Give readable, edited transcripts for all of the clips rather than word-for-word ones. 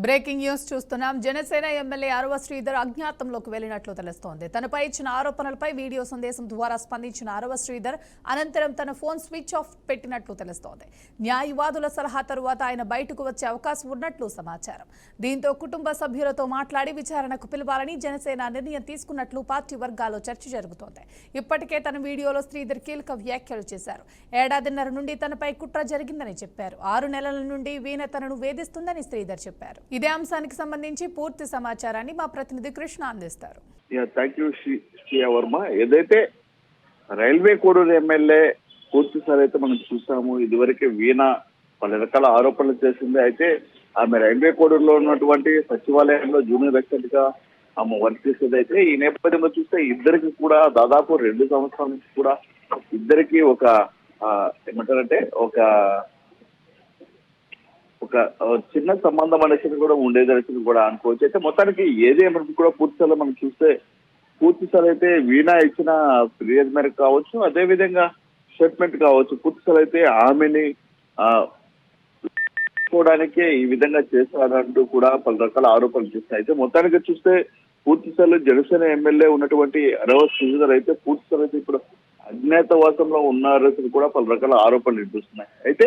Breaking news చూస్తున్నాం. Janasena MLA ఆరవ శ్రీధర్ అజ్ఞాతంలోకి వెళ్లినట్లు తెలుస్తోంది. తనపై ఇచ్చిన ఆరోపణలపై వీడియో సందేశం ద్వారా స్పందించిన ఆరవ శ్రీధర్ అనంతరం తన ఫోన్ స్విచ్ ఆఫ్ పెట్టినట్లు తెలుస్తోంది. న్యాయవాదుల సలహా తరువాత ఆయన బయటకు వచ్చే అవకాశం ఉన్నట్లు సమాచారం. దీంతో కుటుంబ సభ్యులతో మాట్లాడి విచారణకు పిలవాలని జనసేన నిర్ణయం తీసుకున్నట్లు పార్టీ వర్గాల్లో చర్చ జరుగుతోంది. ఇప్పటికే తన వీడియోలో శ్రీధర్ కీలక వ్యాఖ్యలు చేశారు. ఏడాదిన్నర నుండి తనపై కుట్ర జరిగిందని చెప్పారు. 6 నెలల నుండి వీణ తనను వేధిస్తుందని శ్రీధర్ చెప్పారు. ఇదే అంశానికి సంబంధించి పూర్తి సమాచారాన్ని మా ప్రతినిధి కృష్ణ అందిస్తారు. ఏదైతే రైల్వే కోడూరు ఎమ్మెల్యే పూర్తిసారి అయితే మనం చూసాము. ఇదివరకే వీణ పలు రకాల ఆరోపణలు చేసింది. అయితే ఆమె రైల్వే కోడూరులో ఉన్నటువంటి సచివాలయంలో జూనియర్ అసిస్టెంట్ గా ఆమె వర్క్ చేసేది. అయితే ఈ నేపథ్యంలో చూస్తే ఇద్దరికి కూడా దాదాపు 2 సంవత్సరాల నుంచి కూడా ఇద్దరికి ఒక ఏమంటారంటే ఒక చిన్న సంబంధం అనేసి కూడా ఉండేది అనేసి కూడా అనుకోవచ్చు. అయితే మొత్తానికి ఏదేమని కూడా పూర్తిసారి మనం చూస్తే పూర్తిసారి అయితే వీణ ఇచ్చిన ఫిర్యాదు మేరకు కావచ్చు, అదే విధంగా స్టేట్మెంట్ కావచ్చు, పూర్తిసారి అయితే ఆమెని చూడడానికే ఈ విధంగా చేశారంటూ కూడా పలు రకాల ఆరోపణలు చేస్తాయి. అయితే మొత్తానికి చూస్తే పూర్తిసారి జనసేన ఎమ్మెల్యే ఉన్నటువంటి ఆరవ శ్రీధర్ అయితే పూర్తిసారి అయితే ఇప్పుడు అజ్ఞాతవాసంలో ఉన్నారని కూడా పలు రకాల ఆరోపణలు వినిపిస్తున్నాయి. అయితే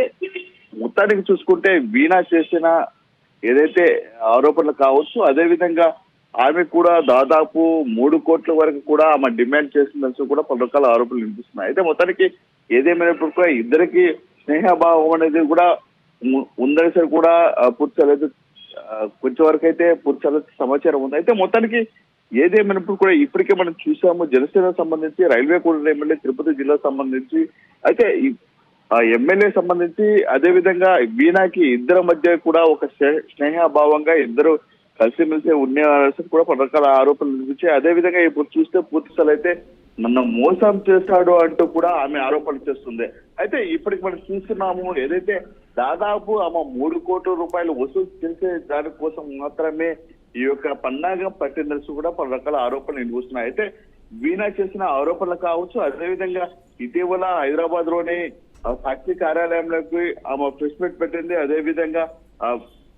మొత్తానికి చూసుకుంటే వీణ చేసిన ఏదైతే ఆరోపణలు కావచ్చు, అదే విధంగా ఆమె కూడా దాదాపు 3 కోట్ల వరకు కూడా ఆమె డిమాండ్ చేసిందని కూడా పలు రకాల ఆరోపణలు వినిపిస్తున్నాయి. అయితే మొత్తానికి ఏదేమైనప్పుడు కూడా ఇద్దరికి స్నేహభావం అనేది కూడా ఉందనేసరి కూడా పూర్తిసారి అయితే కొంచెం వరకు అయితే పూర్తిసారి సమాచారం ఉంది. అయితే మొత్తానికి ఏదేమైనప్పుడు కూడా ఇప్పటికే మనం చూసాము జనసేన సంబంధించి రైల్వే కోడూరు ఎమ్మెల్యే తిరుపతి జిల్లా సంబంధించి అయితే ఎమ్మెల్యే సంబంధించి అదే విధంగా వీణాకి ఇద్దరి మధ్య కూడా ఒక స్నేహభావంగా ఇద్దరు కలిసిమెలిసి ఉన్నారని కూడా పలు రకాల ఆరోపణలు వినిపించాయి. అదే విధంగా ఇప్పుడు చూస్తే పూర్తిసారి అయితే నన్ను మోసం చేశాడు అంటూ కూడా ఆమె ఆరోపణలు చేస్తుంది. అయితే ఇప్పటికి మనం చూస్తున్నాము ఏదైతే దాదాపు ఆమె 3 కోట్ల రూపాయలు వసూలు చేసే దానికోసం మాత్రమే ఈ యొక్క పన్నాగం పట్టిందని కూడా పలు రకాల ఆరోపణలు వినిపిస్తున్నాయి. అయితే వీణా చేసిన ఆరోపణలు కావచ్చు, అదేవిధంగా ఇటీవల హైదరాబాద్ లోని సాక్షి కార్యాలయంలోకి ఆమె ప్రెస్ మీట్ పెట్టింది. అదే విధంగా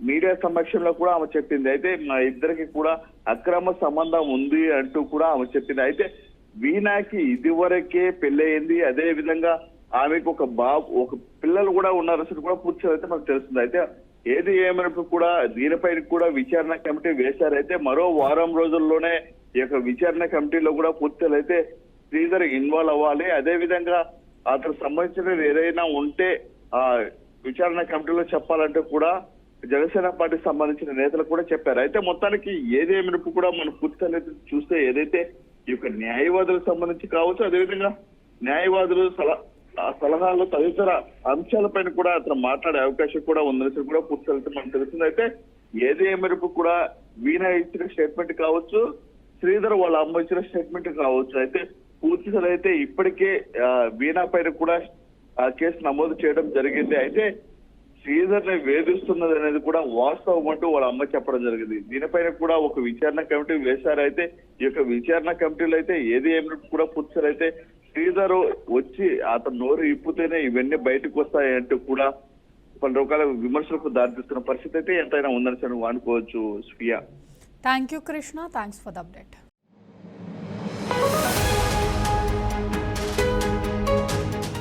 మీడియా సమక్షంలో కూడా ఆమె చెప్పింది. అయితే మా ఇద్దరికి కూడా అక్రమ సంబంధం ఉంది అంటూ కూడా ఆమె చెప్పింది. అయితే వీణాకి ఇదివరకే పెళ్ళయింది. అదే విధంగా ఆమెకు ఒక పిల్లలు కూడా ఉన్నారని కూడా పూర్తిగా అయితే మనకు తెలుస్తుంది. అయితే ఏది ఏమైనప్పుడు కూడా దీనిపై కూడా విచారణ కమిటీ వేశారు. అయితే మరో వారం రోజుల్లోనే ఈ యొక్క విచారణ కమిటీలో కూడా పూర్తిగా అయితే శ్రీధర్ ఇన్వాల్వ్ అవ్వాలి. అదే విధంగా అతనికి సంబంధించిన ఏదైనా ఉంటే విచారణ కమిటీలో చెప్పాలంటే కూడా జనసేన పార్టీకి సంబంధించిన నేతలు కూడా చెప్పారు. అయితే మొత్తానికి ఏదేమైనప్పుడు కూడా మనం పూర్తిగా చూస్తే ఏదైతే ఈ యొక్క న్యాయవాదులకు సంబంధించి కావచ్చు, అదేవిధంగా న్యాయవాదులు సలహాలు తదితర అంశాలపైన కూడా అతను మాట్లాడే అవకాశం కూడా ఉందని కూడా పూర్తిగా మనకు తెలుస్తుంది. అయితే ఏదేమైనప్పుడు కూడా వీణ ఇచ్చిన స్టేట్మెంట్ కావచ్చు, శ్రీధర్ వాళ్ళ అమ్మ ఇచ్చిన స్టేట్మెంట్ కావచ్చు, అయితే పూర్తిగా అయితే ఇప్పటికే వీణా పైన కూడా కేసు నమోదు చేయడం జరిగింది. అయితే శ్రీధర్ ని వేధిస్తున్నది అనేది కూడా వాస్తవం అంటూ వాళ్ళ అమ్మ చెప్పడం జరిగింది. దీనిపైన కూడా ఒక విచారణ కమిటీ వేశారు. అయితే ఈ యొక్క విచారణ కమిటీలో అయితే ఏది ఏమిటి కూడా పూర్తిగా అయితే శ్రీధర్ వచ్చి అతను నోరు ఇప్పుతేనే ఇవన్నీ బయటకు వస్తాయి అంటూ కూడా పలు రకాల విమర్శలకు దారితీస్తున్న పరిస్థితి అయితే ఎంతైనా ఉందని అనుకోవచ్చు. స్ఫియా. Thank you Krishna. Thanks for the update.